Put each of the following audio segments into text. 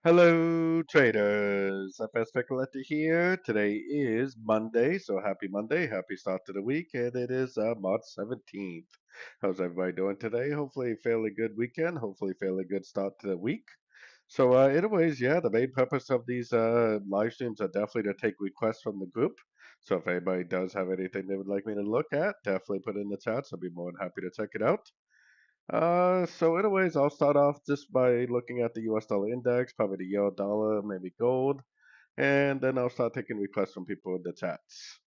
Hello, traders. FS Speculator here. Today is Monday, so happy Monday, happy start to the week, and it is March 17th. How's everybody doing today? Hopefully, fairly good weekend. Hopefully, fairly good start to the week. So, anyways, yeah, the main purpose of these live streams are definitely to take requests from the group. So, if anybody does have anything they would like me to look at, definitely put it in the chat. So, I'll be more than happy to check it out. So anyways, I'll start off just by looking at the US dollar index, probably the euro dollar, maybe gold, and then I'll start taking requests from people in the chats.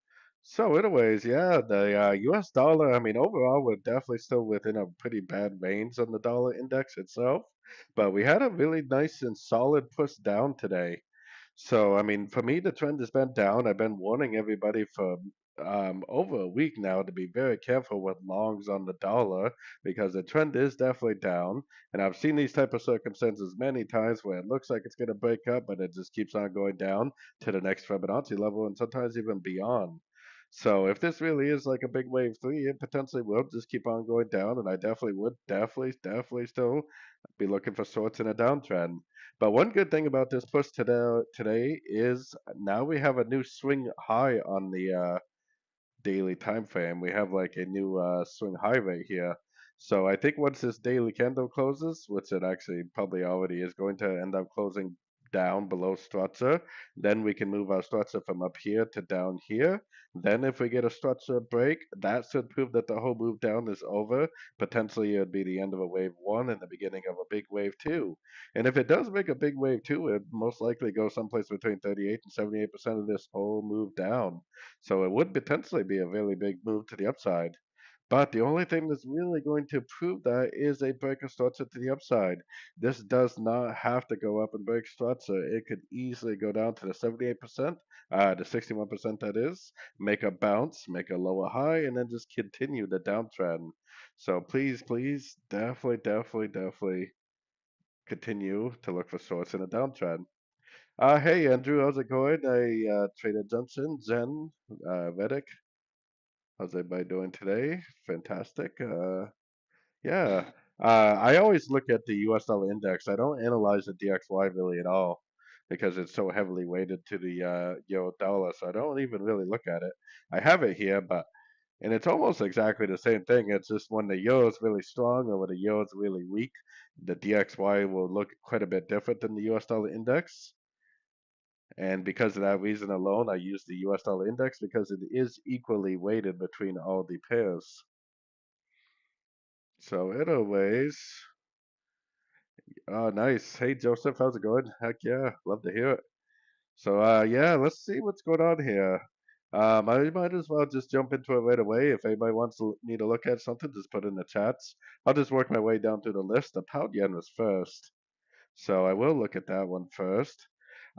So anyways, yeah, the US dollar, I mean, overall, we're definitely still within a pretty bad range on the dollar index itself, but we had a really nice and solid push down today. So, I mean, for me, the trend has been down. I've been warning everybody for over a week now to be very careful with longs on the dollar because the trend is definitely down. And I've seen these type of circumstances many times where it looks like it's going to break up, but it just keeps on going down to the next Fibonacci level and sometimes even beyond. So if this really is like a big wave three, it potentially will just keep on going down, and I definitely would definitely still be looking for sorts in a downtrend. But one good thing about this push today is now we have a new swing high on the daily time frame. We have like a new swing high right here. So I think once this daily candle closes, which it actually probably already is going to end up closing down below structure, then we can move our structure from up here to down here. Then if we get a structure break, that should prove that the whole move down is over. Potentially it would be the end of a wave one and the beginning of a big wave two. And if it does make a big wave two, it most likely goes someplace between 38 and 78% of this whole move down. So it would potentially be a really big move to the upside. But the only thing that's really going to prove that is a breaker structure to the upside. This does not have to go up and break structure. It could easily go down to the 78%, the 61% that is, make a bounce, make a lower high, and then just continue the downtrend. So please, definitely continue to look for shorts in a downtrend. Hey Andrew, how's it going? Trader Johnson, Jen, Vedic, how's everybody doing today? Fantastic. Yeah. I always look at the US dollar index. I don't analyze the DXY really at all because it's so heavily weighted to the euro dollar, so I don't even really look at it. I have it here, but and it's almost exactly the same thing. It's just when the euro is really strong or when the euro is really weak, the DXY will look quite a bit different than the US dollar index. And because of that reason alone, I use the US dollar index because it is equally weighted between all the pairs. So, anyways, oh, nice. Hey, Joseph, how's it going? Heck yeah, love to hear it. So, yeah, let's see what's going on here. I might as well just jump into it right away. If anybody wants me to look at something, just put it in the chats. I'll just work my way down through the list. The pound yen was first. So I will look at that one first.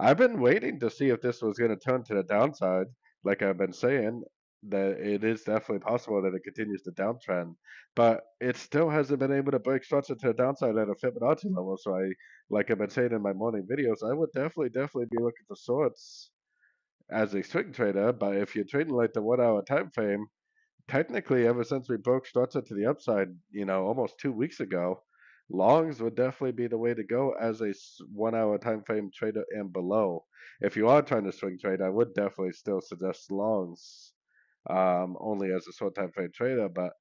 I've been waiting to see if this was going to turn to the downside. Like I've been saying, that it is definitely possible that it continues to downtrend, but it still hasn't been able to break structure to the downside at a Fibonacci level. So like I've been saying in my morning videos, I would definitely be looking for sorts as a swing trader. But if you're trading like the 1 hour time frame, technically, ever since we broke structure to the upside, almost 2 weeks ago, longs would definitely be the way to go as a 1 hour time frame trader and below. If you are trying to swing trade, I would definitely still suggest longs, only as a short time frame trader. But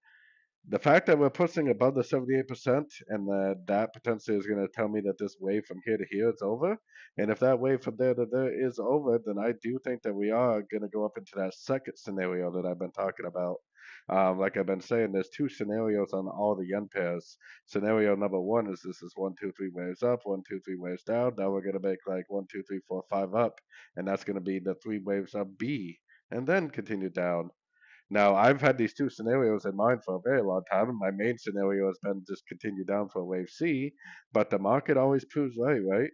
the fact that we're pushing above the 78% and that potentially is going to tell me that this wave from here to here is over. And if that wave from there to there is over, then I do think that we are going to go up into that second scenario that I've been talking about. Like I've been saying, there's two scenarios on all the yen pairs. Scenario number one is this is one, two, three waves up, one, two, three waves down. Now we're going to make like one, two, three, four, five up. And that's going to be the three waves up B and then continue down. Now, I've had these two scenarios in mind for a very long time, and my main scenario has been just continue down for wave C, but the market always proves right?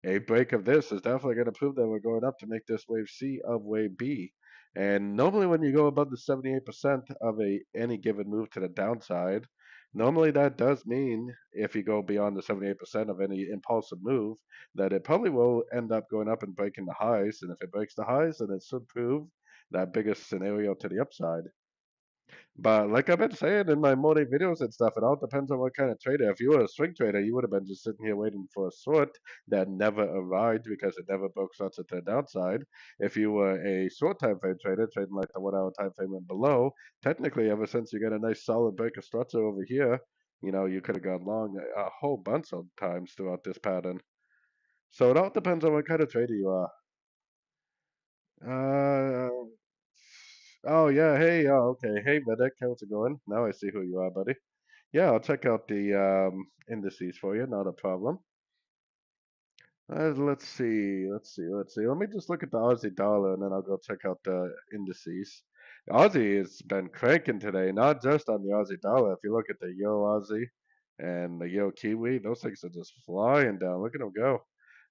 A break of this is definitely going to prove that we're going up to make this wave C of wave B. And normally when you go above the 78% of any given move to the downside, normally that does mean if you go beyond the 78% of any impulsive move, that it probably will end up going up and breaking the highs. And if it breaks the highs, then it should prove that biggest scenario to the upside. But like I've been saying in my morning videos and stuff, it all depends on what kind of trader. If you were a swing trader, you would have been just sitting here waiting for a short that never arrived because it never broke sorts at the downside. If you were a short time frame trader, trading like the 1 hour time frame and below, technically ever since you got a nice solid break of structure over here, you could have gone long a whole bunch of times throughout this pattern. So it all depends on what kind of trader you are. Uh, oh yeah, hey, oh okay, hey Vedic, how's it going? Now I see who you are, buddy. Yeah, I'll check out the indices for you, not a problem. Let's see. Let me just look at the Aussie dollar and then I'll go check out the indices. Aussie has been cranking today, not just on the Aussie dollar. If you look at the Euro Aussie and the Euro Kiwi, those things are just flying down. Look at them go.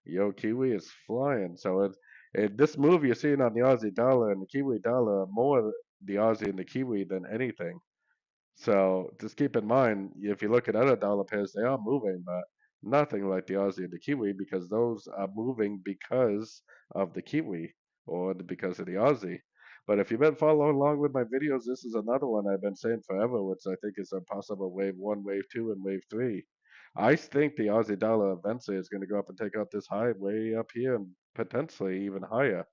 Euro Kiwi is flying. So this move you're seeing on the Aussie dollar and the Kiwi dollar are more the Aussie and the Kiwi than anything. So just keep in mind, if you look at other dollar pairs, they are moving, but nothing like the Aussie and the Kiwi because those are moving because of the Kiwi or because of the Aussie. But if you've been following along with my videos, this is another one I've been saying forever, which I think is a possible wave one, wave two, and wave three. I think the Aussie dollar eventually is going to go up and take out this high way up here and potentially even higher.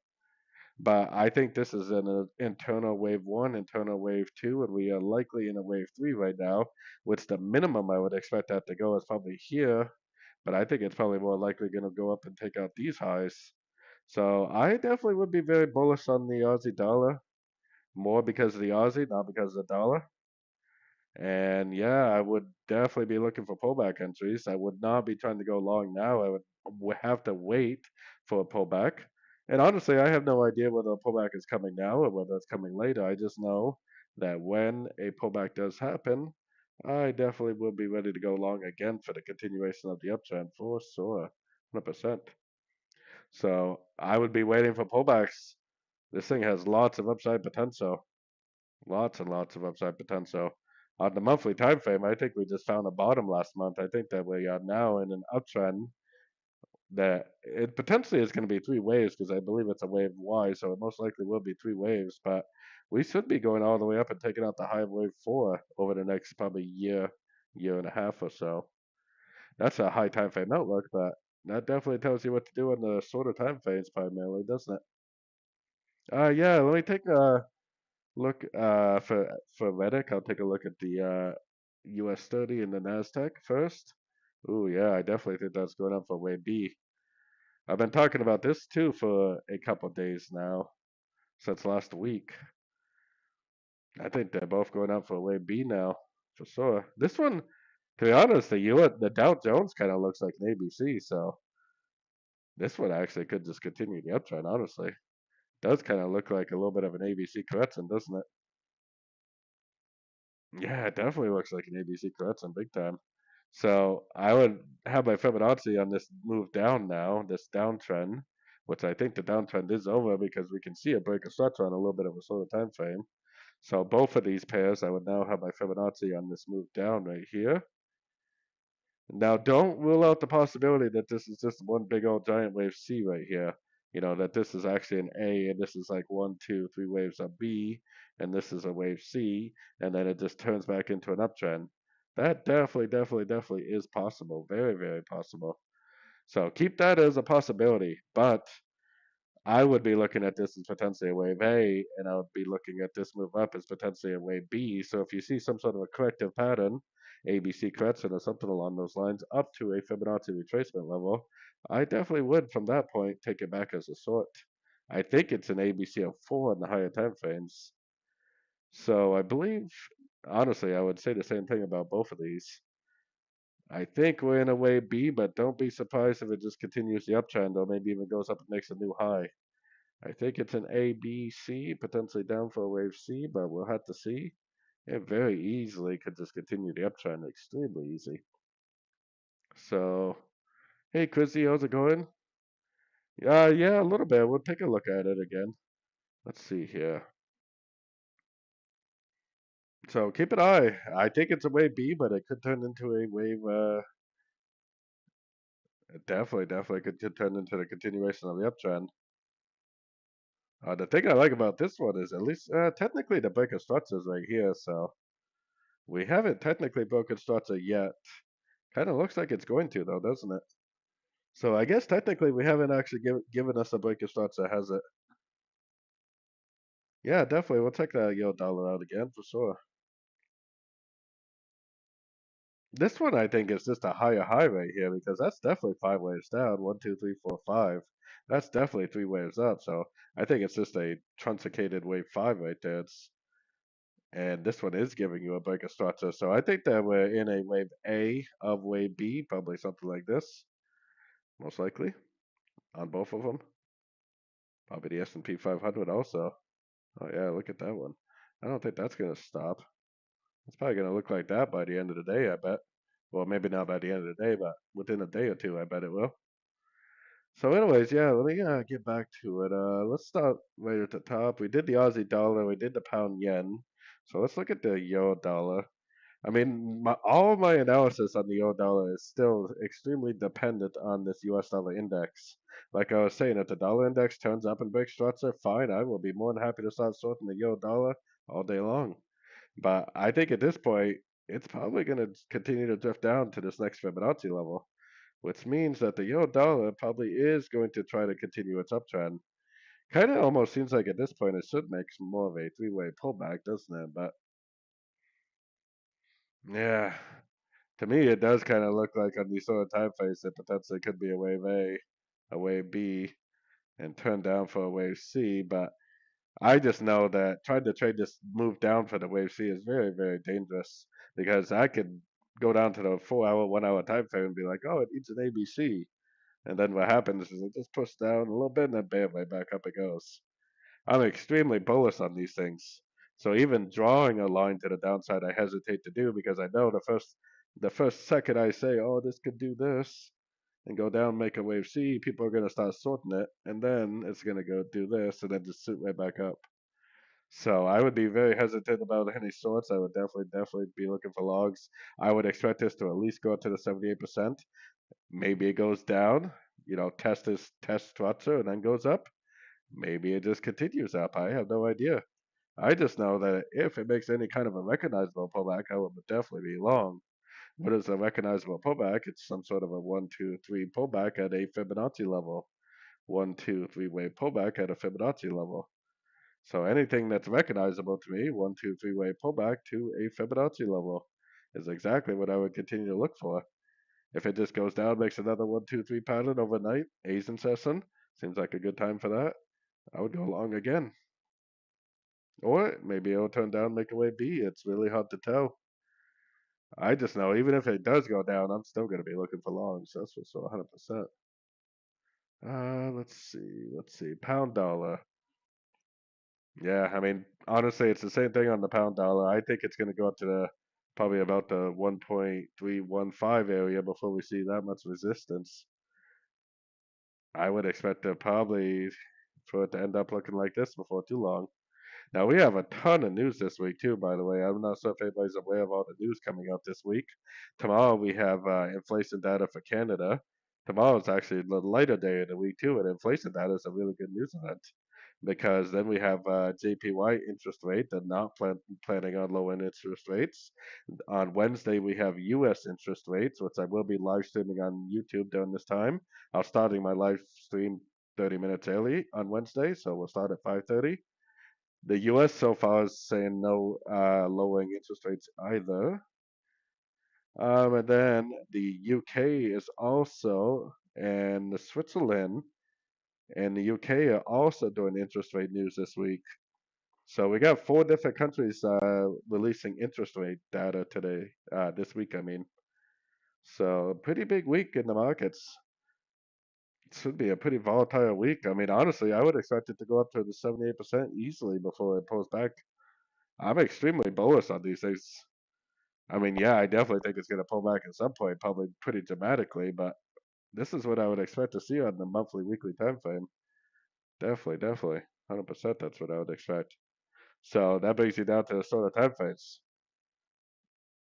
But I think this is an internal wave one, internal wave two, and we are likely in a wave three right now, which the minimum I would expect that to go is probably here. But I think it's probably more likely going to go up and take out these highs. So I definitely would be very bullish on the Aussie dollar, more because of the Aussie, not because of the dollar. And yeah, I would definitely be looking for pullback entries. I would not be trying to go long now. I would have to wait for a pullback. And honestly, I have no idea whether a pullback is coming now or whether it's coming later. I just know that when a pullback does happen, I definitely will be ready to go long again for the continuation of the uptrend for sure, 100%. So I would be waiting for pullbacks. This thing has lots of upside potential. Lots and lots of upside potential. On the monthly time frame, I think we just found a bottom last month. I think that we are now in an uptrend that it potentially is going to be three waves because I believe it's a wave Y, so it most likely will be three waves. But we should be going all the way up and taking out the high of wave four over the next probably year, year and a half or so. That's a high time frame outlook, but that definitely tells you what to do in the shorter time frames primarily, doesn't it? Yeah, let me take a look for Reddit. I'll take a look at the US 30 and the Nasdaq first. Ooh, yeah, I definitely think that's going up for wave B. I've been talking about this too for a couple of days now, since last week. I think they're both going up for wave B now, for sure. This one, to be honest, the Dow Jones kind of looks like an ABC, so this one actually could just continue the uptrend, honestly. Does kind of look like a little bit of an ABC correction, doesn't it? Yeah, it definitely looks like an ABC correction, big time. So I would have my Fibonacci on this move down now, this downtrend, which I think the downtrend is over because we can see a break of structure on a little bit of a shorter time frame. So both of these pairs, I would now have my Fibonacci on this move down right here. Now, don't rule out the possibility that this is just one big old giant wave C right here. That this is actually an A and this is like one, two, three waves of B, and this is a wave C, and then it just turns back into an uptrend. That definitely is possible. Very, very possible. So keep that as a possibility. But I would be looking at this as potentially a wave A, and I would be looking at this move up as potentially a wave B. So if you see some sort of a corrective pattern, ABC correction or something along those lines, up to a Fibonacci retracement level, I definitely would, from that point, take it back as a short. I think it's an ABC of 4 in the higher time frames. So I believe, honestly, I would say the same thing about both of these. I think we're in a wave B, but don't be surprised if it just continues the uptrend or maybe even goes up and makes a new high. I think it's an A, B, C, potentially down for a wave C, but we'll have to see. It very easily could just continue the uptrend, extremely easy. So, hey, Chrissy, how's it going? Yeah, a little bit. We'll take a look at it again. Let's see here. So keep an eye. I think it's a wave B, but it could turn into a wave. It definitely could turn into the continuation of the uptrend. The thing I like about this one is at least technically the break of structures right here, so we haven't technically broken structure yet. Kind of looks like it's going to though, doesn't it? So I guess technically we haven't actually given us a break of structure, has it? Yeah, definitely. We'll check that euro dollar out again for sure. This one I think is just a higher high right here because that's definitely 5 waves down. One, two, three, four, five. That's definitely 3 waves up. So I think it's just a truncated wave five right there. And this one is giving you a break of structure. So I think that we're in a wave A of wave B, probably something like this, most likely on both of them. Probably the S&P 500 also. Oh yeah, look at that one. I don't think that's gonna stop. It's probably gonna look like that by the end of the day, I bet. Well, maybe not by the end of the day, but within a day or two, I bet it will. So, anyways, yeah, let me get back to it. Let's start right at the top. We did the Aussie dollar, we did the pound yen. So let's look at the euro dollar. I mean, all of my analysis on the euro dollar is still extremely dependent on this US dollar index. Like I was saying, if the dollar index turns up and breaks structure, fine, I will be more than happy to start sorting the euro dollar all day long. But I think at this point, it's probably going to continue to drift down to this next Fibonacci level, which means that the euro dollar probably is going to try to continue its uptrend. Kind of almost seems like at this point it should make more of a three-way pullback, doesn't it? But yeah, to me it does kind of look like on these sort of time frames that potentially could be a wave A, a wave B, and turn down for a wave C. But I just know that trying to trade this move down for the wave C is very, very dangerous because I could go down to the 4 hour, 1 hour time frame and be like, oh, it needs an ABC. And then what happens is it just pushes down a little bit and then bam, right back up it goes. I'm extremely bullish on these things. So even drawing a line to the downside, I hesitate to do because I know the first second I say, oh, this could do this and go down, make a wave C, people are going to start sorting it, and then it's going to go do this and then just sit right back up. So I would be very hesitant about any sorts. I would definitely be looking for logs. I would expect this to at least go up to the 78%. Maybe it goes down, test structure and then goes up. Maybe it just continues up. I have no idea. I just know that if it makes any kind of a recognizable pullback, I would definitely be long. What is a recognizable pullback? It's some sort of a 1, 2, 3 pullback at a Fibonacci level. 1, 2, 3 wave pullback at a Fibonacci level. So anything that's recognizable to me, 1, 2, 3 wave pullback to a Fibonacci level, is exactly what I would continue to look for. If it just goes down, makes another 1, 2, 3 pattern overnight, Asian session, seems like a good time for that. I would go long again. Or maybe it'll turn down, make a wave B. It's really hard to tell. I just know even if it does go down, I'm still going to be looking for longs. That's for sure, 100%. Let's see. Pound dollar. Yeah, I mean, honestly, it's the same thing on the pound dollar. I think it's going to go up to probably about the 1.315 area before we see that much resistance. I would expect to probably for it to end up looking like this before too long. Now we have a ton of news this week too, by the way. I'm not sure if anybody's aware of all the news coming out this week. Tomorrow we have inflation data for Canada. Tomorrow is actually the lighter day of the week too, and inflation data is a really good news event because then we have JPY interest rate. They're not planning on lowering interest rates. On Wednesday we have U.S. interest rates, which I will be live streaming on YouTube during this time. I'm starting my live stream 30 minutes early on Wednesday, so we'll start at 5:30. The U.S. so far is saying no lowering interest rates either. And then the UK is also, and Switzerland and the UK are also doing interest rate news this week. So we got 4 different countries releasing interest rate data today, this week, I mean. So pretty big week in the markets. It should be a pretty volatile week. I mean, honestly, I would expect it to go up to the 78% easily before it pulls back. I'm extremely bullish on these things. I mean, yeah, I definitely think it's going to pull back at some point, probably pretty dramatically, but this is what I would expect to see on the monthly, weekly time frame. Definitely. 100% that's what I would expect. So that brings you down to the sort of time frames.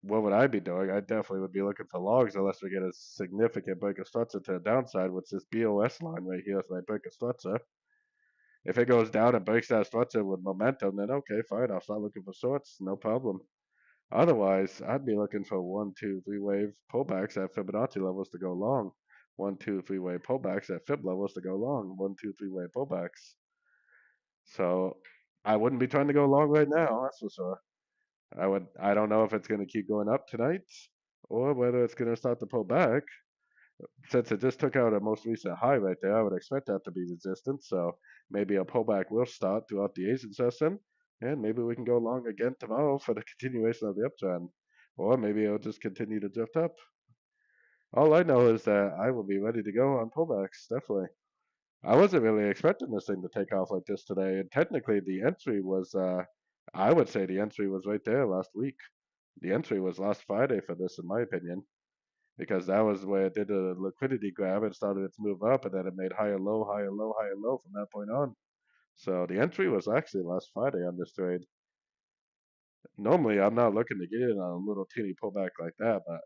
What would I be doing? I definitely would be looking for logs unless we get a significant break of structure to the downside, which is BOS line right here is my break of structure. If it goes down and breaks that structure with momentum, then okay, fine, I'll start looking for shorts, no problem. Otherwise, I'd be looking for one, two, three wave pullbacks at Fibonacci levels to go long. One, two, three wave pullbacks at Fib levels to go long. One, two, three wave pullbacks. So I wouldn't be trying to go long right now, that's for sure. I don't know if it's gonna keep going up tonight or whether it's gonna start to pull back. Since it just took out a most recent high right there, I would expect that to be resistance. So maybe a pullback will start throughout the Asian session, and maybe we can go long again tomorrow for the continuation of the uptrend, or maybe it'll just continue to drift up. All I know is that I will be ready to go on pullbacks, definitely. I wasn't really expecting this thing to take off like this today, and technically the entry was, I would say the entry was right there last week. The entry was last Friday for this, in my opinion, because that was where it did a liquidity grab and started its move up, and then it made higher low, higher low, higher low from that point on. So the entry was actually last Friday on this trade. Normally, I'm not looking to get in on a little teeny pullback like that, but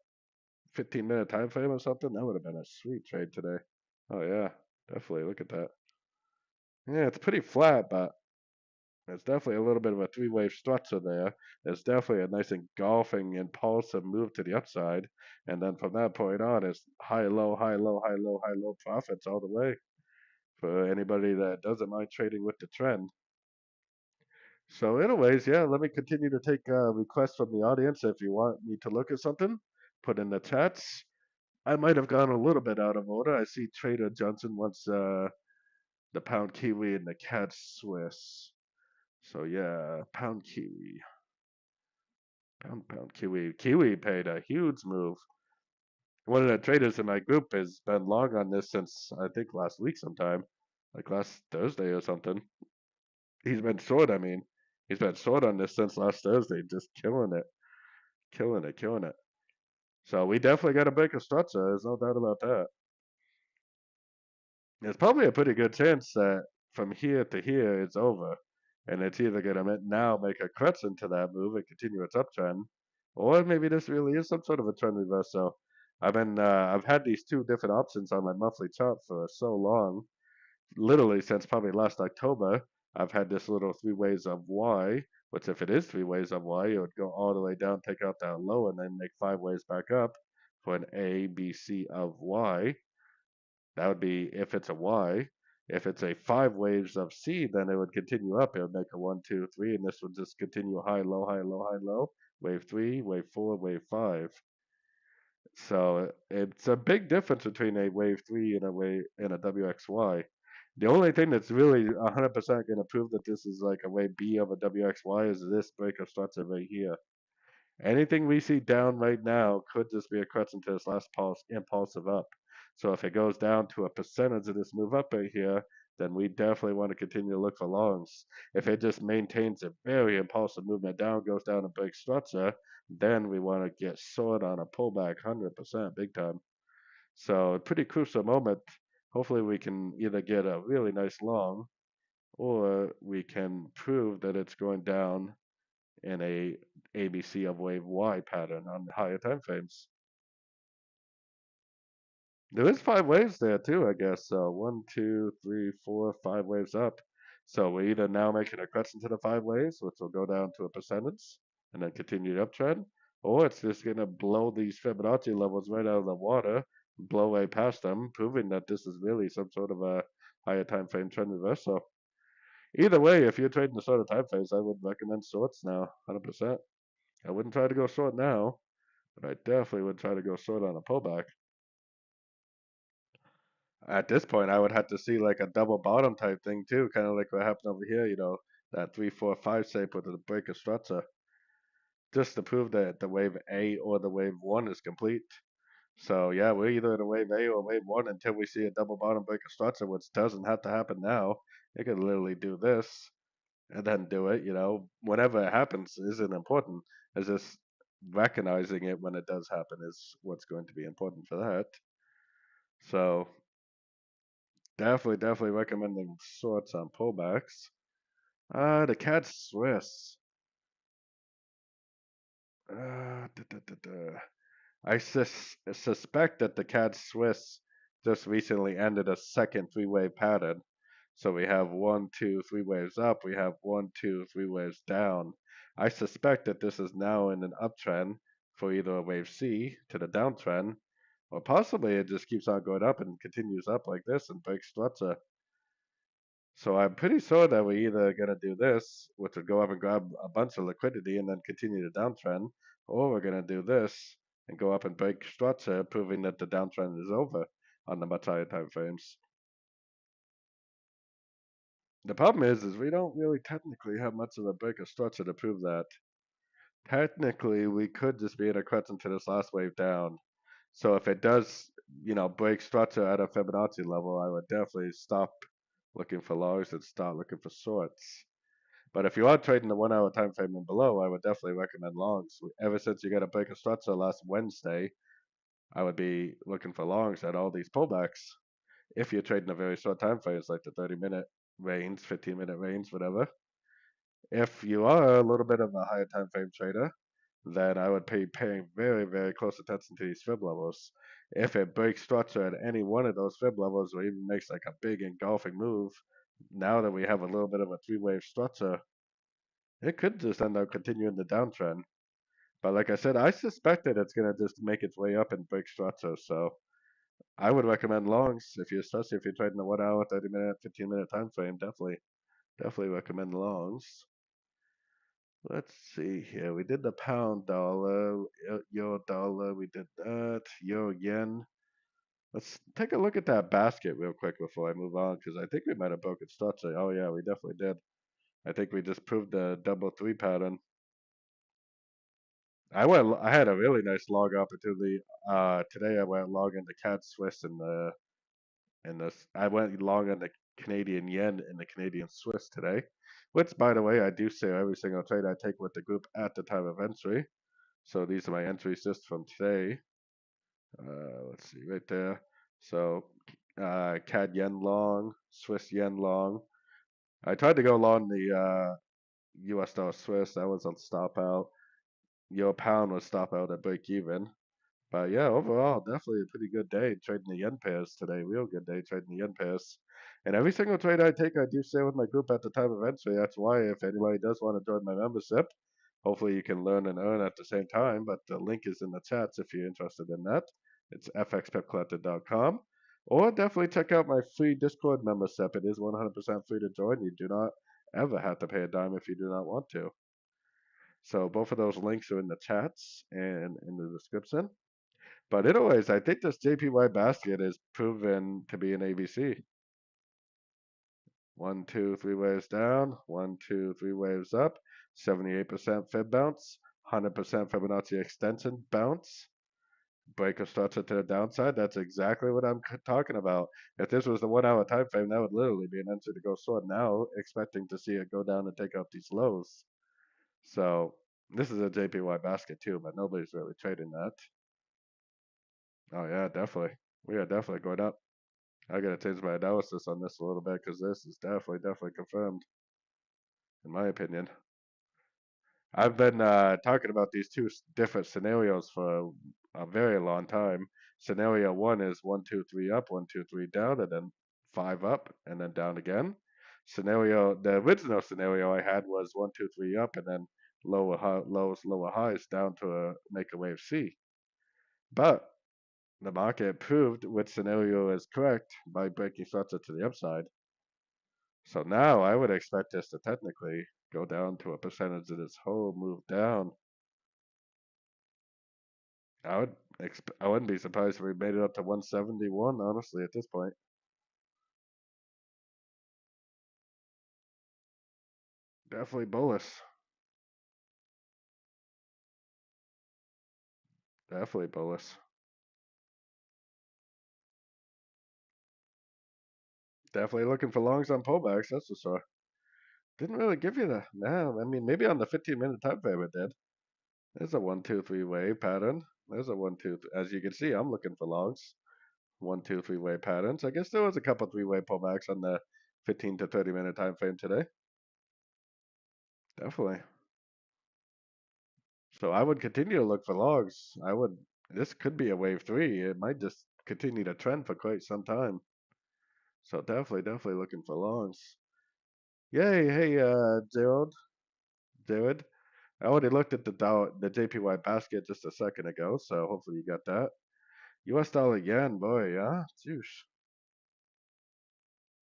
15-minute time frame or something, that would have been a sweet trade today. Oh yeah, definitely. Look at that. Yeah, it's pretty flat, but it's definitely a little bit of a three-wave structure there. It's definitely a nice engulfing, impulsive move to the upside. And then from that point on, it's high, low, high, low, high, low, high, low profits all the way for anybody that doesn't mind trading with the trend. So, anyways, yeah, let me continue to take requests from the audience. If you want me to look at something, put in the chats. I might have gone a little bit out of order. I see Trader Johnson wants the pound kiwi and the Cad-Swiss. So yeah, pound kiwi. Pound kiwi. Kiwi paid a huge move. One of the traders in my group has been long on this since I think last week sometime, like last Thursday or something. He's been short. I mean, he's been short on this since last Thursday, just killing it, killing it, killing it. So we definitely got to break a structure. There's no doubt about that. There's probably a pretty good chance that from here to here it's over, and it's either gonna now make a crutch into that move and continue its uptrend, or maybe this really is some sort of a trend reversal. I've had these two different options on my monthly chart for so long, literally since probably last October. I've had this little three ways of Y, which if it is three ways of Y, it would go all the way down, take out that low, and then make five ways back up for an A, B, C of Y. That would be if it's a Y. If it's a five waves of C, then it would continue up. It would make a one, two, three, and this would just continue high, low, high, low, high, low. Wave three, wave four, wave five. So it's a big difference between a wave three and a wave and a WXY. The only thing that's really 100% going to prove that this is like a wave B of a WXY is this break of structure right here. Anything we see down right now could just be a crutch into this last pulse, impulsive up. So if it goes down to a percentage of this move up right here, then we definitely want to continue to look for longs. If it just maintains a very impulsive movement down, goes down and breaks structure, then we want to get short on a pullback 100% big time. So a pretty crucial moment. Hopefully we can either get a really nice long or we can prove that it's going down in a ABC of wave Y pattern on higher time frames. There is five waves there too, I guess. So one, two, three, four, five waves up. So we're either now making a crutch into the five waves, which will go down to a percentage and then continue the uptrend, or it's just gonna blow these Fibonacci levels right out of the water, blow right past them, proving that this is really some sort of a higher time frame trend reversal. Either way, if you're trading the sort of time frames, I would recommend shorts now, 100%. I wouldn't try to go short now, but I definitely would try to go short on a pullback. At this point, I would have to see like a double bottom type thing too, kind of like what happened over here, that 3, 4, 5 shape with the break of structure, just to prove that the wave A or the wave one is complete. So yeah, we're either in a wave A or wave one until we see a double bottom break of structure, which doesn't have to happen now. It could literally do this and then do it, whenever it happens isn't important. It's just recognizing it when it does happen is what's going to be important for that. So definitely recommending shorts on pullbacks. The Cad-Swiss. I suspect that the Cad-Swiss just recently ended a second three-way pattern. So we have one, two, three waves up. We have one, two, three waves down. I suspect that this is now in an uptrend for either a wave C to the downtrend, or possibly it just keeps on going up and continues up like this and breaks structure. So I'm pretty sure that we're either gonna do this, which would go up and grab a bunch of liquidity and then continue the downtrend, or we're gonna do this and go up and break structure, proving that the downtrend is over on the much higher time frames. The problem is we don't really technically have much of a break of structure to prove that. Technically, we could just be in a correction to this last wave down. So if it does, break structure at a Fibonacci level, I would definitely stop looking for longs and start looking for shorts. But if you are trading the 1 hour time frame and below, I would definitely recommend longs. Ever since you got a break of structure last Wednesday, I would be looking for longs at all these pullbacks. If you're trading a very short time frames like the 30-minute range, 15-minute range, whatever. If you are a little bit of a higher time frame trader, then I would be paying very, very close attention to these fib levels. If it breaks structure at any one of those fib levels or even makes like a big engulfing move, now that we have a little bit of a three-wave structure, it could just end up continuing the downtrend. But like I said, I suspect that it's gonna just make its way up and break structure. So I would recommend longs if you, especially if you're trading a 1 hour, 30-minute, 15-minute time frame. Definitely recommend longs. Let's see here. We did the pound dollar, euro dollar. We did that. Euro yen. Let's take a look at that basket real quick before I move on, because I think we might have broken structure. Oh yeah, we definitely did. I think we just proved the double three pattern. I had a really nice log opportunity. Today I went long in the Cad-Swiss and I went long on the Canadian yen and the Canadian Swiss today. Which, by the way, I do say every single trade I take with the group at the time of entry. So these are my entries just from today. Let's see right there. So CAD yen long, Swiss yen long. I tried to go long the US dollar Swiss. That was on stop out. Euro pound was stop out at break even. But yeah, overall, definitely a pretty good day trading the yen pairs today. Real good day trading the yen pairs. And every single trade I take, I do share with my group at the time of entry. That's why if anybody does want to join my membership, hopefully you can learn and earn at the same time. But the link is in the chats if you're interested in that. It's fxpepcollector.com. Or definitely check out my free Discord membership. It is 100% free to join. You do not ever have to pay a dime if you do not want to. So both of those links are in the chats and in the description. But anyways, I think this JPY basket is proven to be an ABC. One, two, three waves down. One, two, three waves up. 78% Fib bounce. 100% Fibonacci extension bounce. Break of structure to the downside. That's exactly what I'm talking about. If this was the 1 hour time frame, that would literally be an entry to go short now, expecting to see it go down and take out these lows. So this is a JPY basket too, but nobody's really trading that. Oh yeah, definitely. We are definitely going up. I gotta change my analysis on this a little bit because this is definitely confirmed, in my opinion. I've been talking about these two different scenarios for a very long time. Scenario one is one, two, three up, one, two, three down, and then five up, and then down again. The original scenario I had was one, two, three up, and then lows, lower highs down to make a wave C. But the market proved which scenario is correct by breaking structure to the upside. So now I would expect this to technically go down to a percentage of this whole move down. I wouldn't be surprised if we made it up to 171, honestly, at this point. Definitely bullish. Definitely bullish. Definitely looking for longs on pullbacks, that's for sure. Didn't really give you the no, I mean maybe on the 15-minute time frame it did. There's a one, two, three wave pattern. There's a one, two, as you can see, I'm looking for longs. One, two, three-way patterns. I guess there was a couple three-way pullbacks on the 15 to 30-minute time frame today. Definitely. So I would continue to look for logs. This could be a wave three. It might just continue to trend for quite some time. So definitely looking for longs. Yay, hey, Jared. I already looked at the JPY basket just a second ago, so hopefully you got that. US dollar yen, boy, yeah, juice.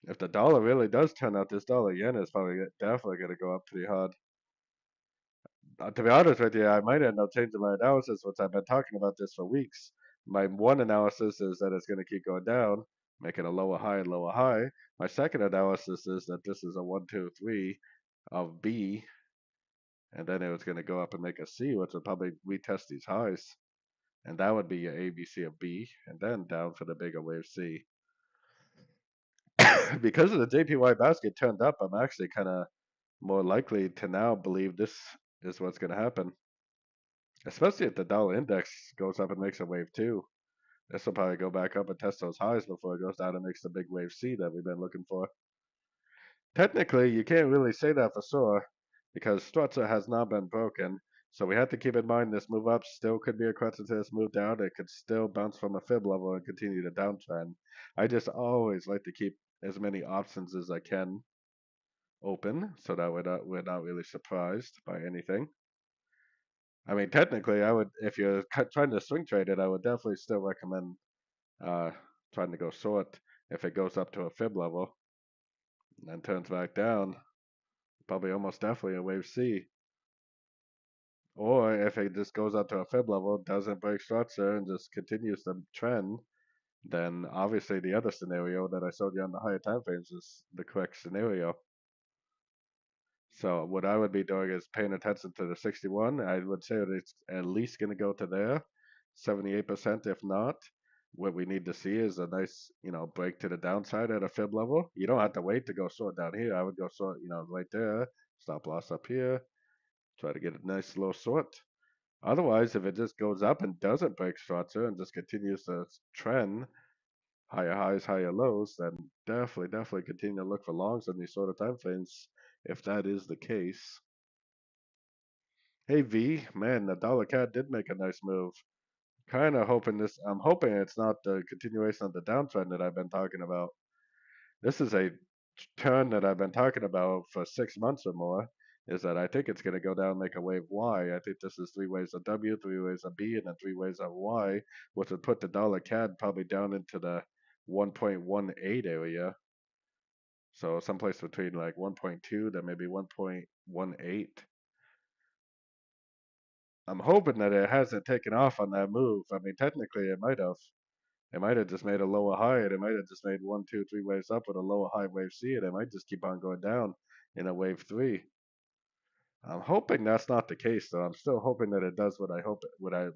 If the dollar really does turn out, this dollar yen is probably definitely going to go up pretty hard. To be honest with you, I might end up changing my analysis, which I've been talking about this for weeks. My one analysis is that it's going to keep going down, making a lower high and lower high. My second analysis is that this is a 1, 2, 3 of B, and then it was going to go up and make a C, which would probably retest these highs. And that would be your A, B, C, of B, and then down for the bigger wave C. Because of the JPY basket turned up, I'm actually kind of more likely to now believe this is what's going to happen. Especially if the dollar index goes up and makes a wave two. This will probably go back up and test those highs before it goes down and makes the big wave C that we've been looking for. Technically, you can't really say that for sure because structure has not been broken. So we have to keep in mind this move up still could be a correction to this move down. It could still bounce from a fib level and continue the downtrend. I just always like to keep as many options as I can open so that we're not really surprised by anything. I mean, technically, I would if you're trying to swing trade it, I would definitely still recommend uh, trying to go short if it goes up to a fib level and then turns back down. Probably almost definitely a wave C. Or if it just goes up to a fib level, doesn't break structure, and just continues the trend, then obviously the other scenario that I showed you on the higher time frames is the correct scenario. So what I would be doing is paying attention to the 61. I would say that it's at least going to go to there, 78% if not. What we need to see is a nice, break to the downside at a fib level. You don't have to wait to go short down here. I would go short, right there, stop loss up here, try to get a nice low short. Otherwise, if it just goes up and doesn't break structure and just continues to trend, higher highs, higher lows, then definitely continue to look for longs on these sort of time frames if that is the case. Hey V, man, the dollar CAD did make a nice move. Kind of hoping I'm hoping it's not the continuation of the downtrend that I've been talking about. This is a turn that I've been talking about for 6 months or more. Is that I think it's going to go down, make a wave Y. I think this is three waves of W, three waves of B, and then three waves of Y, which would put the dollar CAD probably down into the 1.18 area. So someplace between like 1.2 to maybe 1.18. I'm hoping that it hasn't taken off on that move. I mean, technically, it might have. It might have just made a lower high, and it might have just made 1, 2, 3 waves up with a lower high wave C, and it might just keep on going down in a wave three. I'm hoping that's not the case, though. I'm still hoping that it does what it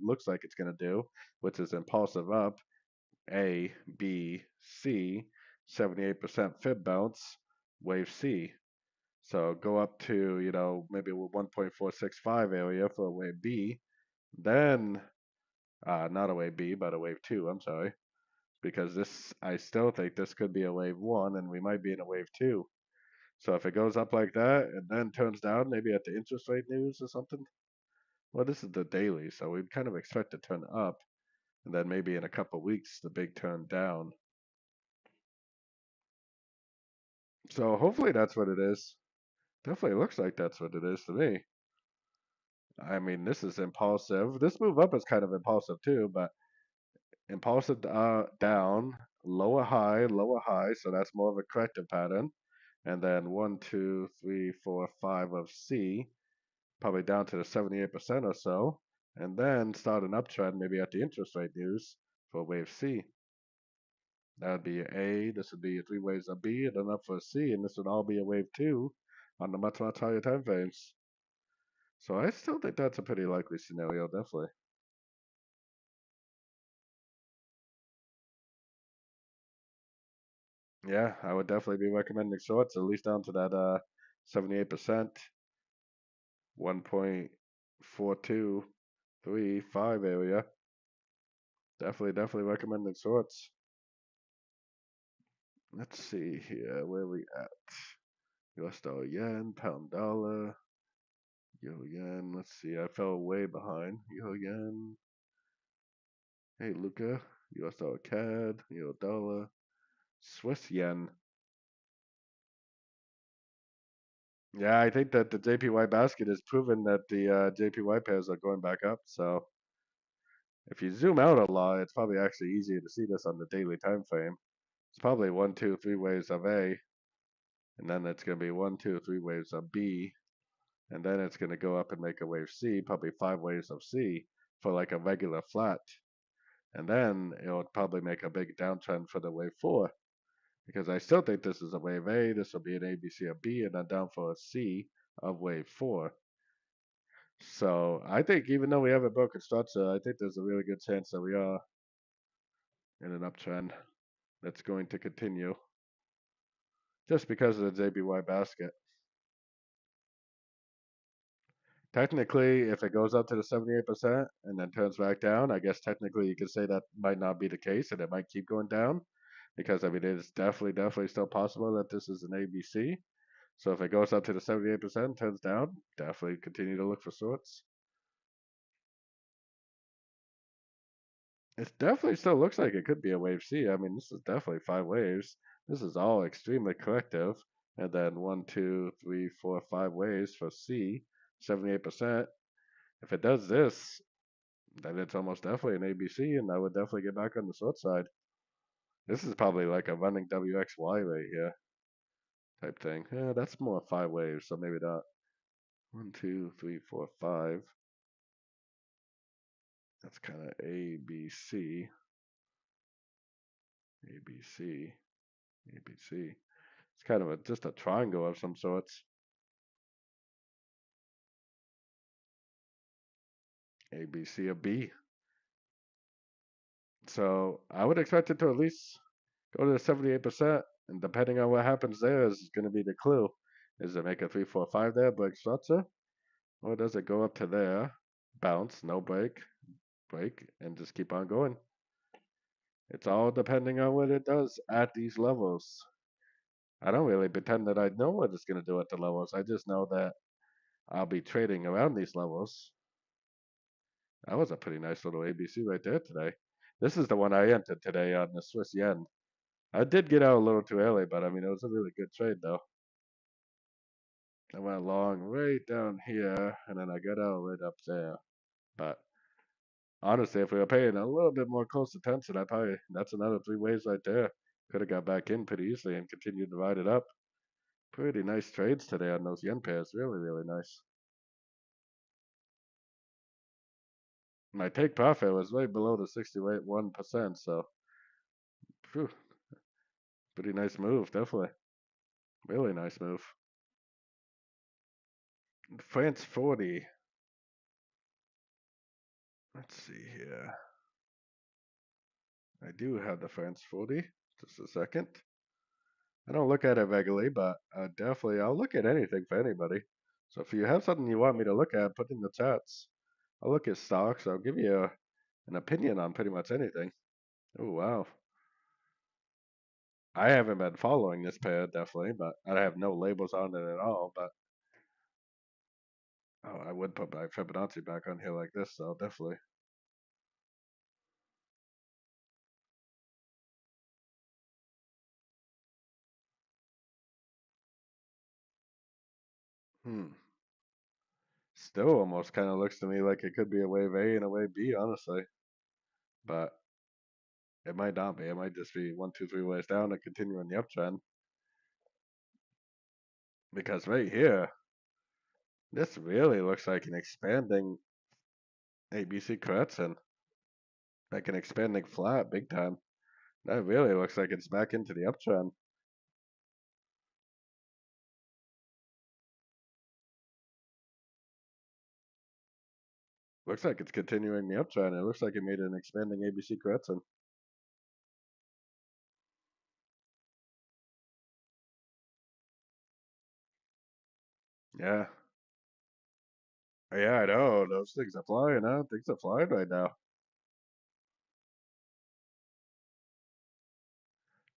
looks like it's going to do, which is impulsive up, A, B, C, 78% fib bounce, wave C. So go up to, maybe 1.465 area for a wave B, then not a wave B, but a wave two. I'm sorry, because I still think this could be a wave one, and we might be in a wave two. So if it goes up like that and then turns down, maybe at the interest rate news or something. Well, this is the daily, so we'd kind of expect to turn up, and then maybe in a couple weeks the big turn down. So hopefully that's what it is. Definitely looks like that's what it is to me. I mean, this is impulsive. This move up is kind of impulsive too, but impulsive down, lower high, so that's more of a corrective pattern. And then 1, 2, 3, 4, 5 of C, probably down to the 78% or so. And then start an uptrend maybe at the interest rate news for wave C. That would be A, this would be three waves of B, and then up for C, and this would all be a wave two on the much higher time frames. So I still think that's a pretty likely scenario, definitely. Yeah, I would definitely be recommending shorts, at least down to that 78%, 1.4235 area. Definitely recommending shorts. Let's see here, where we at? US dollar yen, pound dollar, euro yen. Let's see, I fell way behind. Euro yen. Hey Luca, US dollar CAD, euro dollar. Swiss yen. Yeah, I think that the JPY basket has proven that the JPY pairs are going back up. So if you zoom out a lot, it's probably actually easier to see this on the daily time frame. It's probably one, two, three waves of A, and then it's going to be one, two, three waves of B, and then it's going to go up and make a wave C, probably five waves of C for like a regular flat. And then it'll probably make a big downtrend for the wave four because I still think this is a wave A, this will be an A, B, C, a B, and then down for a C of wave four. So I think even though we haven't broken structure, I think there's a really good chance that we are in an uptrend that's going to continue just because of the JPY basket. Technically, if it goes up to the 78% and then turns back down, I guess technically you could say that might not be the case and it might keep going down because I mean it's definitely still possible that this is an ABC. So if it goes up to the 78%, turns down, definitely continue to look for sorts. It definitely still looks like it could be a wave C. I mean, this is definitely five waves. This is all extremely corrective. And then one, two, three, four, five waves for C, 78%. If it does this, then it's almost definitely an ABC, and I would definitely get back on the short side. This is probably like a running WXY right here type thing. Yeah, that's more five waves, so maybe not. One, two, three, four, five. That's kind of A, B, C, A, B, C, A, B, C. It's kind of just a triangle of some sorts. A, B, C, a B. So I would expect it to at least go to the 78%, and depending on what happens there is going to be the clue. Is it make a 3, 4, 5 there, break structure? Or does it go up to there, bounce, no break, break, and just keep on going? It's all depending on what it does at these levels. I don't really pretend that I know what it's going to do at the levels. I just know that I'll be trading around these levels. That was a pretty nice little ABC right there today. This is the one I entered today on the Swiss yen. I did get out a little too early, but I mean, it was a really good trade though. I went long right down here, and then I got out right up there. But honestly, if we were paying a little bit more close attention, I probably that's another three waves right there. Could have got back in pretty easily and continued to ride it up. Pretty nice trades today on those yen pairs. Really nice. My take profit was way below the 61%, so phew, pretty nice move, definitely. Really nice move. France 40. Let's see here. I do have the France 40. Just a second. I don't look at it regularly, but definitely I'll look at anything for anybody. So if you have something you want me to look at, put in the chats. I'll look at stocks. I'll give you an opinion on pretty much anything. Oh wow. I haven't been following this pair definitely, but I have no labels on it at all. But oh, I would put my Fibonacci back on here like this, so definitely. Hmm. Still almost kind of looks to me like it could be a wave A and a wave B, honestly. But it might not be. It might just be one, two, three ways down and continue on the uptrend. Because right here, this really looks like an expanding ABC correction, like an expanding flat big time. That really looks like it's back into the uptrend. Looks like it's continuing the uptrend. It looks like it made an expanding ABC correction. Yeah. Yeah, I know. Those things are flying, huh? Things are flying right now.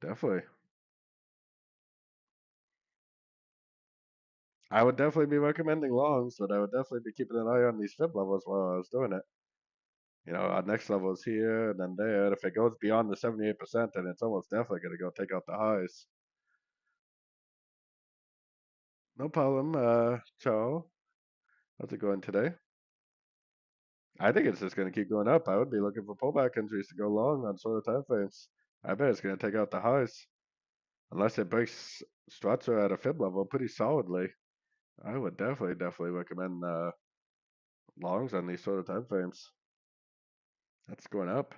Definitely. I would definitely be recommending longs, but I would definitely be keeping an eye on these fib levels while I was doing it. Our next level is here and then there. And if it goes beyond the 78%, then it's almost definitely going to go take out the highs. No problem, Joe. How's it going today? I think it's just going to keep going up. I would be looking for pullback entries to go long on shorter time frames. I bet it's going to take out the highs unless it breaks structure at a fib level pretty solidly. I would definitely recommend longs on these shorter time frames. That's going up.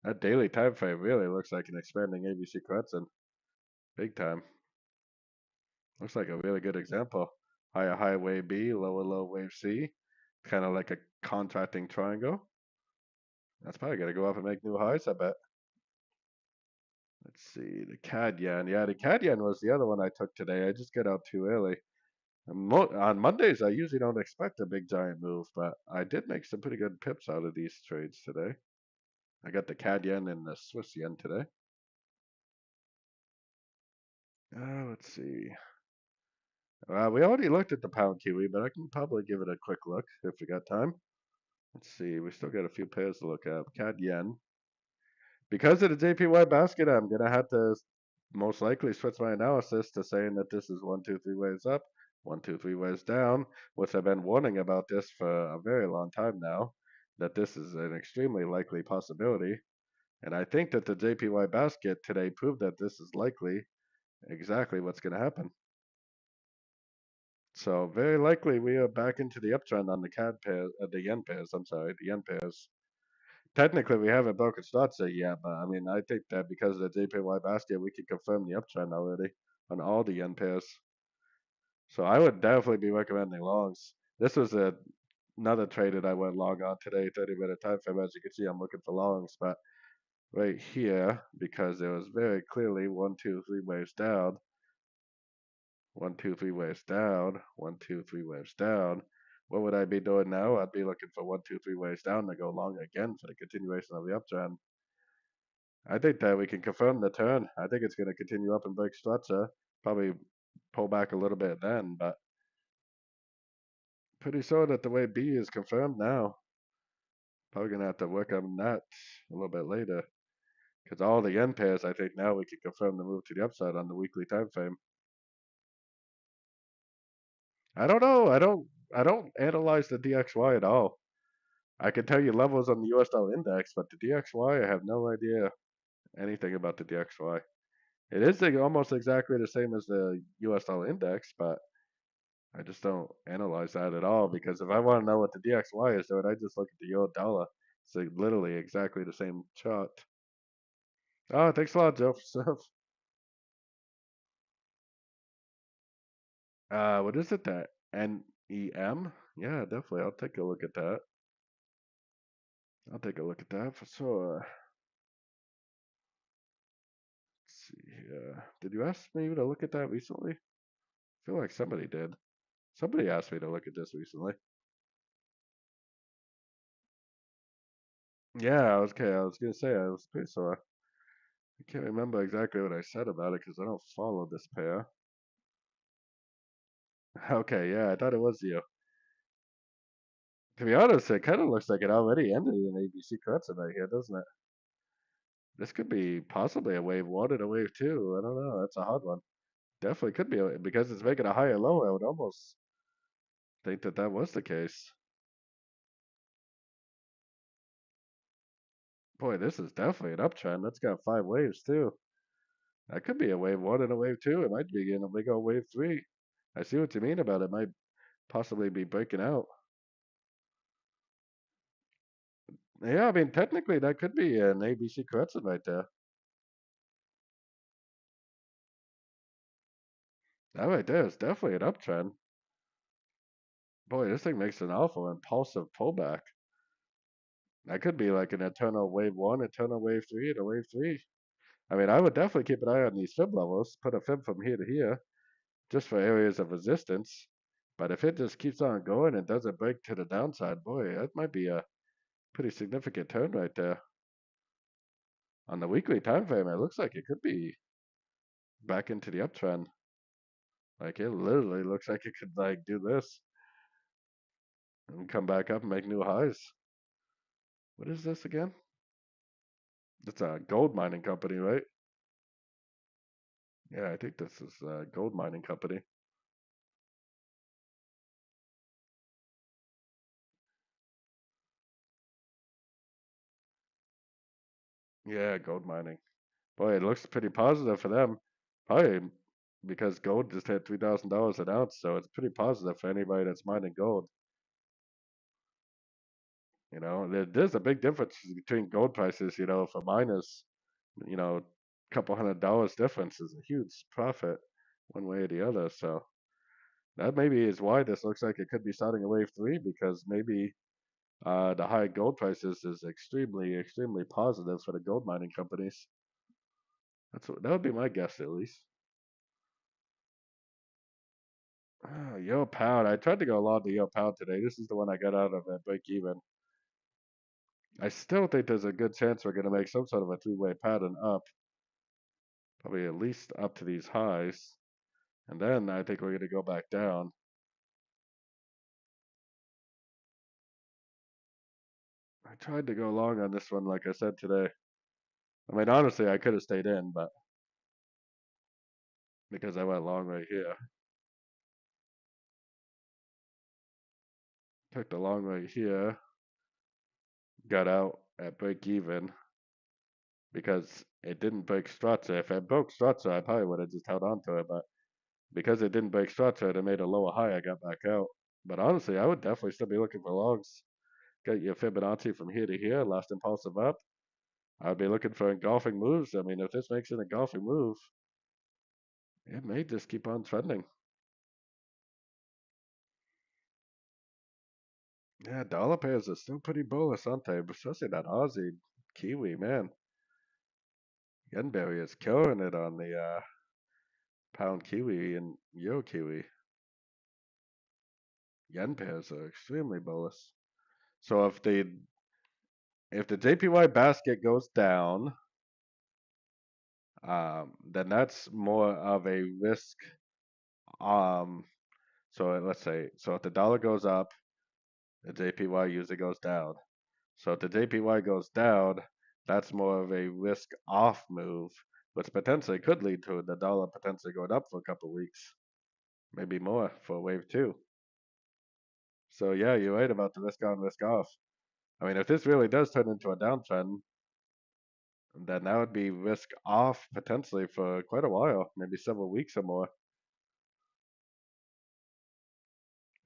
That daily time frame really looks like an expanding ABC Crescent, big time. Looks like a really good example. Higher high wave B, lower low wave C, kind of like a contracting triangle. That's probably gonna go up and make new highs, I bet. Let's see, the CAD yen. Yeah, the CAD yen was the other one I took today. I just got out too early. On Mondays, I usually don't expect a big giant move, but I did make some pretty good pips out of these trades today. I got the CAD yen and the Swiss yen today. Let's see. We already looked at the pound kiwi, but I can probably give it a quick look if we got time. Let's see. We still got a few pairs to look at. CAD yen. Because of the JPY basket, I'm gonna have to most likely switch my analysis to saying that this is 1, 2, 3 waves up, 1, 2, 3 waves down, which I've been warning about this for a very long time now, that this is an extremely likely possibility. And I think that the JPY basket today proved that this is likely exactly what's going to happen. So very likely we are back into the uptrend on the CAD pairs, the yen pairs. I'm sorry, the yen pairs. Technically, we haven't broken structure yet, but I mean, I think that because of the JPY basket, we can confirm the uptrend already on all the yen pairs. So I would definitely be recommending longs. This was another trade that I went long on today, 30-minute time frame. As you can see, I'm looking for longs, but right here, because there was very clearly 1, 2, 3 waves down, 1, 2, 3 waves down, 1, 2, 3 waves down. What would I be doing now? I'd be looking for 1, 2, 3 waves down to go long again for the continuation of the uptrend. I think that we can confirm the turn. I think it's going to continue up and break structure. Probably pull back a little bit then, but pretty sure that the way B is confirmed now. Probably going to have to work on that a little bit later. Because all the yen pairs, I think now we can confirm the move to the upside on the weekly time frame. I don't know. I don't analyze the DXY at all. I can tell you levels on the US dollar index, but the DXY, I have no idea anything about the DXY. It is almost exactly the same as the US dollar index, but I just don't analyze that at all because if I want to know what the DXY is doing, I just look at the euro dollar. It's like literally exactly the same chart. Oh, thanks a lot, Joseph. What is it that NEM? Yeah, definitely. I'll take a look at that. I'll take a look at that for sure. Let's see here. Did you ask me to look at that recently? I feel like somebody did. Somebody asked me to look at this recently. Yeah, okay. I was gonna say I was pretty sure. I can't remember exactly what I said about it because I don't follow this pair. Okay, yeah, I thought it was you. To be honest, it kind of looks like it already ended in ABC Crescent right here, doesn't it? This could be possibly a wave one and a wave two. I don't know. That's a hard one. Definitely could be because it's making a higher low. I would almost think that that was the case. Boy, this is definitely an uptrend. That's got 5 waves too. That could be a wave one and a wave two. It might be in a big old wave three. I see what you mean about it. Might possibly be breaking out. Yeah, I mean, technically that could be an ABC Crescent right there. That right there is definitely an uptrend. Boy, this thing makes an awful impulsive pullback. That could be like an eternal wave one, eternal wave three, and a wave three. I mean, I would definitely keep an eye on these fib levels, put a fib from here to here, just for areas of resistance. But if it just keeps on going and doesn't break to the downside, boy, that might be a pretty significant turn right there. On the weekly time frame, it looks like it could be back into the uptrend. Like it literally looks like it could like do this and come back up and make new highs, What is this again? It's a gold mining company, right? Yeah, I think this is a gold mining company. Yeah, gold mining. Boy, it looks pretty positive for them. Probably because gold just hit $3,000 an ounce, so it's pretty positive for anybody that's mining gold. You know, there's a big difference between gold prices. You know, for miners, a couple $100 difference is a huge profit one way or the other. So that maybe is why this looks like it could be starting a wave three because maybe the high gold prices is extremely, extremely positive for the gold mining companies. That would be my guess at least. Yo pound. I tried to go long to Yo pound today. This is the one I got out of at break even. I still think there's a good chance we're going to make some sort of a three-way pattern up, probably at least up to these highs, and then I think we're going to go back down. I tried to go long on this one, like I said today. I mean, honestly, I could have stayed in, but because I went long right here, took the long right here, got out at break even because it didn't break structure. If it broke structure, I probably would have just held on to it, but because it didn't break structure, it made a lower high. I got back out. But honestly, I would definitely still be looking for longs. Get your Fibonacci from here to here, last impulsive up. I'd be looking for engulfing moves. I mean, if this makes an engulfing move, it may just keep on trending. Yeah, dollar pairs are still pretty bullish, aren't they? Especially that Aussie Kiwi, man. Yenberry is killing it on the pound Kiwi and Euro Kiwi. Yen pairs are extremely bullish. So if the JPY basket goes down, then that's more of a risk. Um, so let's say, so if the dollar goes up, the JPY usually goes down. So if the JPY goes down, that's more of a risk off move, which potentially could lead to the dollar potentially going up for a couple of weeks, maybe more for wave two. So yeah, you're right about the risk on, risk off. I mean, if this really does turn into a downtrend, then that would be risk off potentially for quite a while, maybe several weeks or more.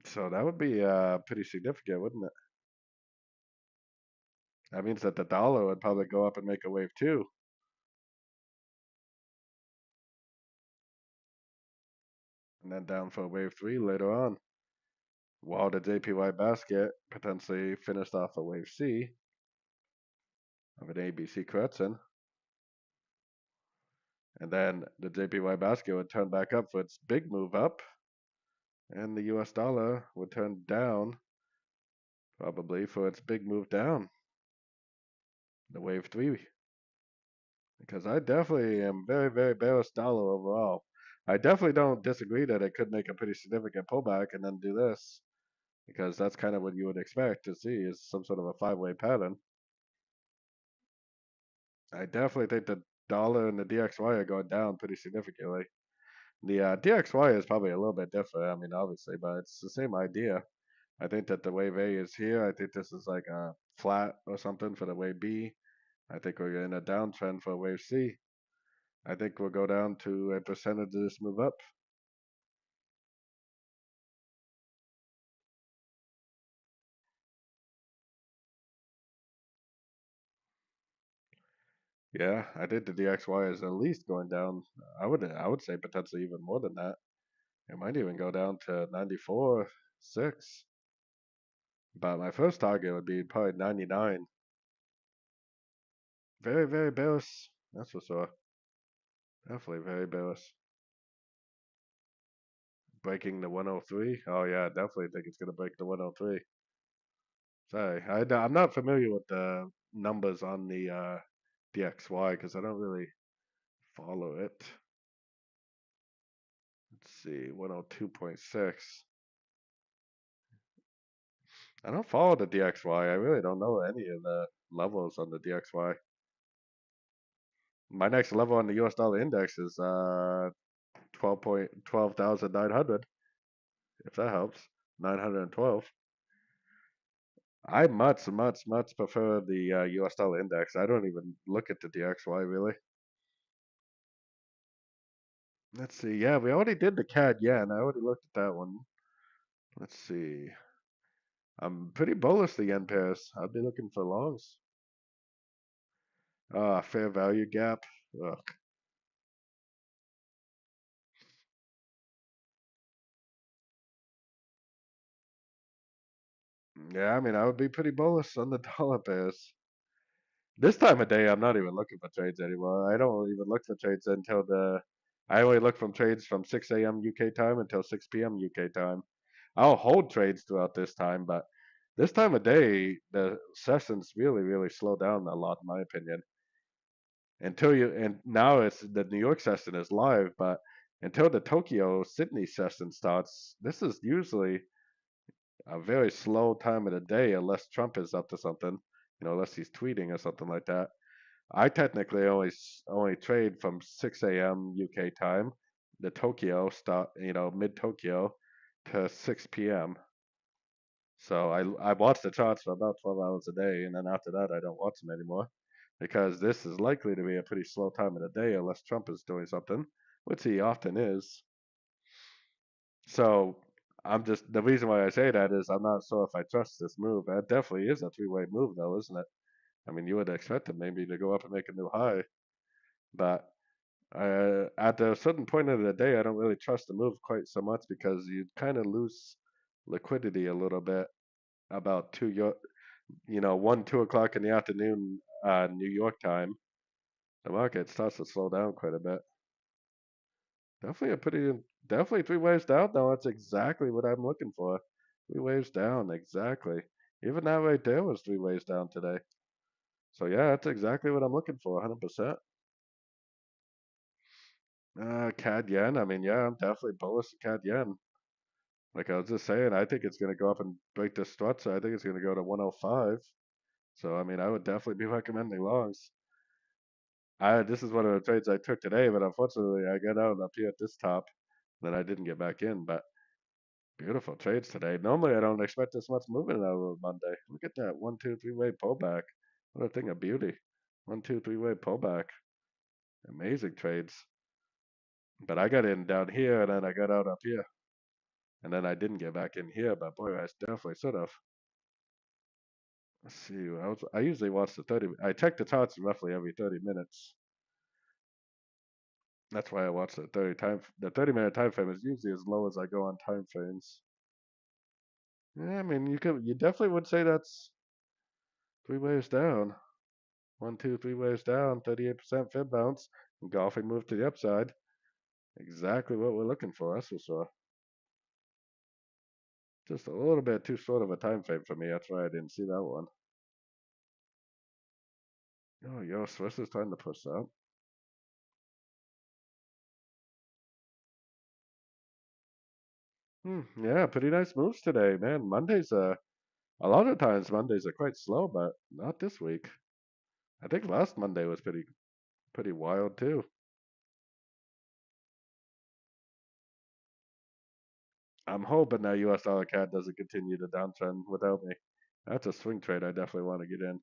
So that would be pretty significant, wouldn't it? That means that the dollar would probably go up and make a wave too, and then down for wave three later on. While the JPY basket potentially finished off a wave C of an ABC correction, and then the JPY basket would turn back up for its big move up, and the US dollar would turn down probably for its big move down, the wave three. Because I definitely am very, very bearish dollar overall. I definitely don't disagree that it could make a pretty significant pullback and then do this, because that's kind of what you would expect to see is some sort of a five-way pattern. I definitely think the dollar and the DXY are going down pretty significantly. The DXY is probably a little bit different. I mean, obviously, but it's the same idea. I think that the wave A is here. I think this is like a flat or something for the wave B. I think we're in a downtrend for wave C. I think we'll go down to a percentage of this move up. Yeah, I think the DXY is at least going down. I would say potentially even more than that. It might even go down to 94.6. But my first target would be probably 99. Very, very bearish. That's for sure. Definitely very bearish. Breaking the 103. Oh yeah, definitely think it's gonna break the 103. Sorry, I'm not familiar with the numbers on the DXY because I don't really follow it. Let's see, 102.6. I don't follow the DXY. I really don't know any of the levels on the DXY. My next level on the US dollar index is 12,900, if that helps. 912. I much prefer the US dollar index. I don't even look at the DXY really. Let's see. Yeah, we already did the CAD yen. I already looked at that one. Let's see. I'm pretty bullish the yen pairs. I'll be looking for longs. Fair value gap. Ugh. Yeah, I mean, I would be pretty bullish on the dollar pairs. This time of day, I'm not even looking for trades anymore. I don't even look for trades until the. I only look from trades from 6 a.m. UK time until 6 p.m. UK time. I'll hold trades throughout this time, but this time of day, the sessions really slow down a lot, in my opinion. Until you, and now it's the New York session is live, but until the Tokyo Sydney session starts, this is usually a very slow time of the day, unless Trump is up to something, unless he's tweeting or something like that. I technically only trade from 6 a.m. UK time, the Tokyo start, mid Tokyo, to 6 p.m. So I watch the charts for about 12 hours a day, and then after that I don't watch them anymore, because this is likely to be a pretty slow time of the day unless Trump is doing something, which he often is. So the reason why I say that is I'm not sure if I trust this move. That definitely is a three-way move, though, isn't it? I mean, you would expect it maybe to go up and make a new high, but at a certain point of the day, I don't really trust the move quite so much because you kind of lose liquidity a little bit about 1, 2 o'clock in the afternoon, New York time. The market starts to slow down quite a bit. Definitely definitely three waves down though. That's exactly what I'm looking for. Three waves down, exactly. Even that right there was three waves down today. So yeah, that's exactly what I'm looking for, 100%. CAD yen. I mean, yeah, I'm definitely bullish to CAD yen. Like I was just saying, I think it's gonna go up and break this structure. I think it's gonna go to 105. So I mean, I would definitely be recommending longs. This is one of the trades I took today, but unfortunately I got out up here at this top, then I didn't get back in. But beautiful trades today. Normally I don't expect this much movement out of a Monday. Look at that 1, 2, 3 way pullback. What a thing of beauty. 1, 2, 3 way pullback. Amazing trades. But I got in down here and then I got out up here. And then I didn't get back in here, but boy, I definitely should have. Let's see. I usually watch the 30. I check the charts roughly every 30 minutes. That's why I watch the 30-minute time frame is usually as low as I go on time frames. Yeah, I mean you definitely would say that's three waves down. 1, 2, 3 waves down, 38% fib bounce, and golfing move to the upside. Exactly what we're looking for, that's for sure. Just a little bit too short of a time frame for me. That's why I didn't see that one. Oh, yo, Swiss is trying to push up. Yeah, pretty nice moves today, man. A lot of times Mondays are quite slow, but not this week. I think last Monday was pretty wild too. I'm hoping that US dollar CAD doesn't continue the downtrend without me. That's a swing trade I definitely want to get in.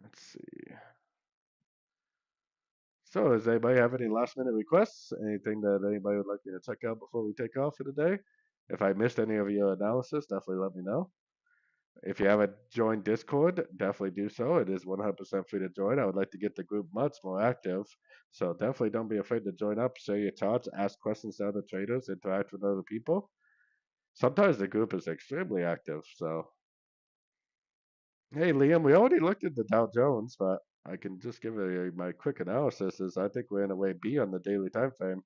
Let's see. So, does anybody have any last minute requests? Anything that anybody would like me to check out before we take off for the day? If I missed any of your analysis, definitely let me know. If you haven't joined Discord, definitely do so. It is 100% free to join. I would like to get the group much more active. So definitely don't be afraid to join up, share your thoughts, ask questions to other traders, interact with other people. Sometimes the group is extremely active. So, hey, Liam, we already looked at the Dow Jones, but I can just give my quick analysis. Is I think we're in a way B on the daily time frame.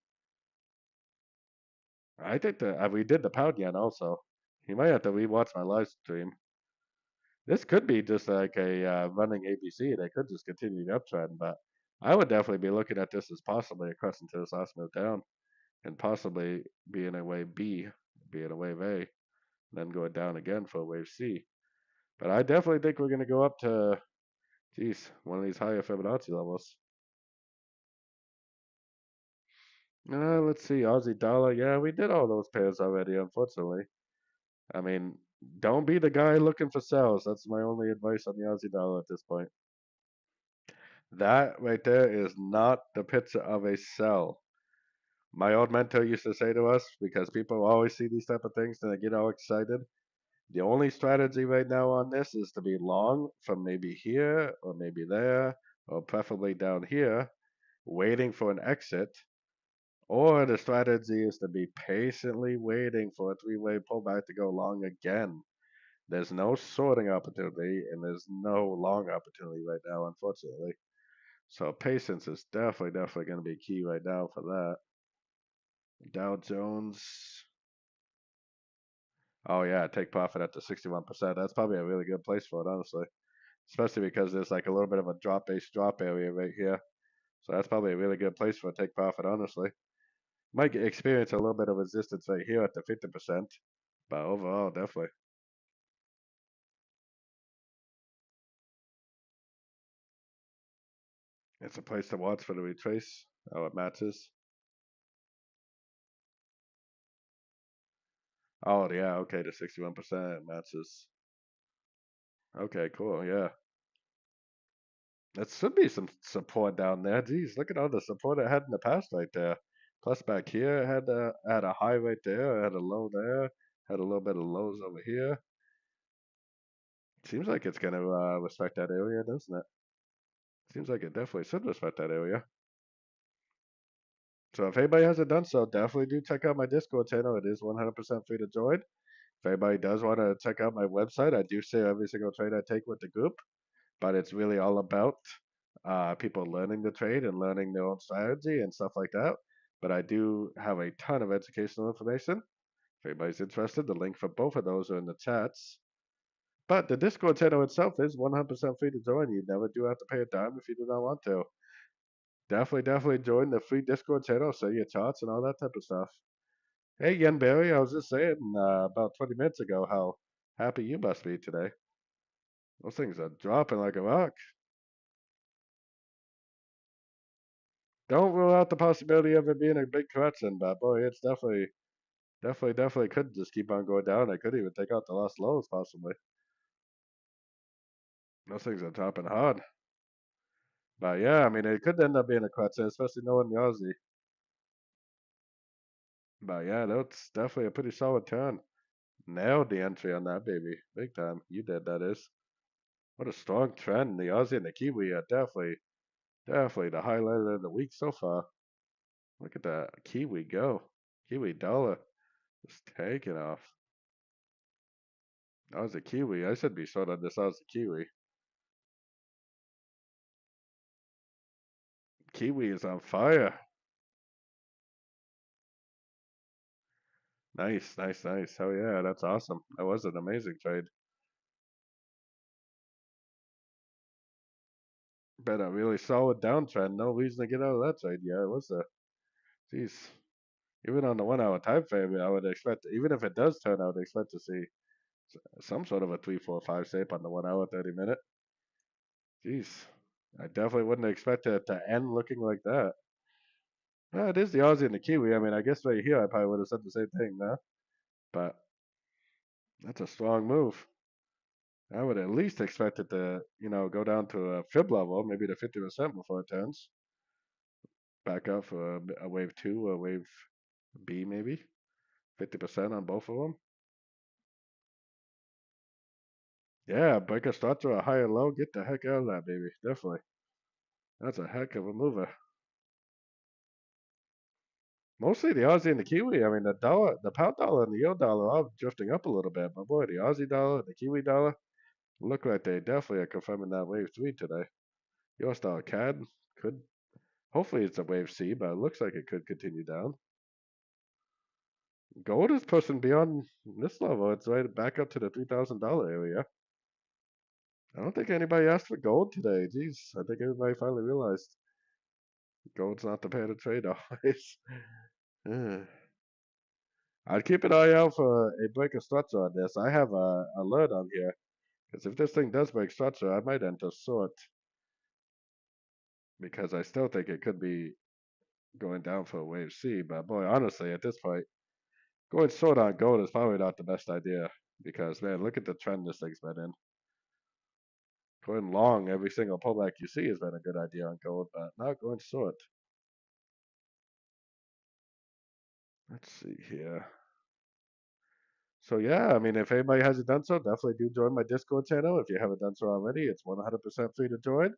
I think that we did the pound yen also. You might have to rewatch my live stream. This could be just like a running ABC. They could just continue the uptrend, but I would definitely be looking at this as possibly a crest into this last move down, and possibly being a wave B, being a wave A. then going down again for a wave C. But I definitely think we're going to go up to, geez, one of these higher Fibonacci levels. Let's see, Aussie dollar. Yeah, we did all those pairs already, unfortunately. I mean, don't be the guy looking for sells. That's my only advice on the Aussie dollar at this point. That right there is not the picture of a sell. My old mentor used to say to us, because people always see these type of things and they get all excited. The only strategy right now on this is to be long from maybe here or maybe there, or preferably down here, waiting for an exit. Or the strategy is to be patiently waiting for a three-way pullback to go long again. There's no sorting opportunity and there's no long opportunity right now, unfortunately. So patience is definitely going to be key right now for that. Dow Jones. Oh yeah, take profit at the 61%. That's probably a really good place for it, honestly. Especially because there's like a little bit of a drop-based drop area right here. So that's probably a really good place for a take profit, honestly. Might experience a little bit of resistance right here at the 50%, but overall, definitely. It's a place to watch for the retrace. Oh, it matches. Oh, yeah, okay, the 61% matches. Okay, cool, yeah. That should be some support down there. Geez, look at all the support it had in the past right there. Plus back here, it had a high right there, it had a low there, had a little bit of lows over here. Seems like it's gonna respect that area, doesn't it? Seems like it definitely should respect that area. So if anybody hasn't done so, definitely do check out my Discord channel. It is 100% free to join. If anybody does want to check out my website, I do share every single trade I take with the group, but it's really all about people learning the trade and learning their own strategy and stuff like that. But I do have a ton of educational information. If anybody's interested, the link for both of those are in the chats. But the Discord channel itself is 100% free to join. You never do have to pay a dime if you do not want to. Definitely join the free Discord channel, say your charts and all that type of stuff. Hey, Yen Barry, I was just saying about 20 minutes ago how happy you must be today. Those things are dropping like a rock. Don't rule out the possibility of it being a big correction, but boy, it's definitely could just keep on going down. It could even take out the last lows, possibly. Those things are dropping hard. But yeah, I mean, it could end up being a correction, especially knowing the Aussie. But yeah, that's definitely a pretty solid turn. Nailed the entry on that baby, big time. You did, that is. What a strong trend. The Aussie and the Kiwi are definitely the highlight of the week so far. Look at that Kiwi go. Kiwi dollar just taking off. Aussie Kiwi. I should be short on this Aussie Kiwi. Kiwi is on fire. Nice. Oh yeah, that's awesome. That was an amazing trade. Been a really solid downtrend. No reason to get out of that trade. Yeah, it was a. Jeez. Even on the 1 hour time frame, I would expect, even if it does turn out, expect to see some sort of a 3, 4, 5 shape on the 1 hour, 30 minute. Jeez. I definitely wouldn't expect it to end looking like that. It is the Aussie and the Kiwi. I mean, I guess right here I probably would have said the same thing, no? But that's a strong move. I would at least expect it to, go down to a fib level, maybe to 50% before it turns. Back up for a wave two, a wave B, maybe 50% on both of them. Yeah, break a start to a higher low. Get the heck out of that, baby. Definitely. That's a heck of a mover. Mostly the Aussie and the Kiwi. I mean, the dollar, the pound dollar, and the euro dollar are all drifting up a little bit. But boy, the Aussie dollar, the Kiwi dollar, look like they definitely are confirming that wave three today. US dollar CAD could, hopefully it's a wave C, but it looks like it could continue down. Gold is pushing beyond this level. It's right back up to the $3,000 area. I don't think anybody asked for gold today. Jeez, I think everybody finally realized gold's not the pair to trade always. I'd keep an eye out for a break of structure on this. I have a alert on here because if this thing does break structure, I might enter short because I still think it could be going down for a wave C. But boy, honestly, at this point, going short on gold is probably not the best idea because man, look at the trend this thing's been in. Going long every single pullback you see has been a good idea on gold, but not going short. Let's see here. So yeah, I mean, if anybody hasn't done so, definitely do join my Discord channel. If you haven't done so already, it's 100% free to join.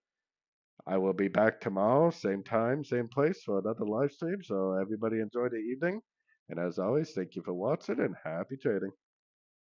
I will be back tomorrow, same time, same place for another live stream. So everybody enjoy the evening. And as always, thank you for watching and happy trading.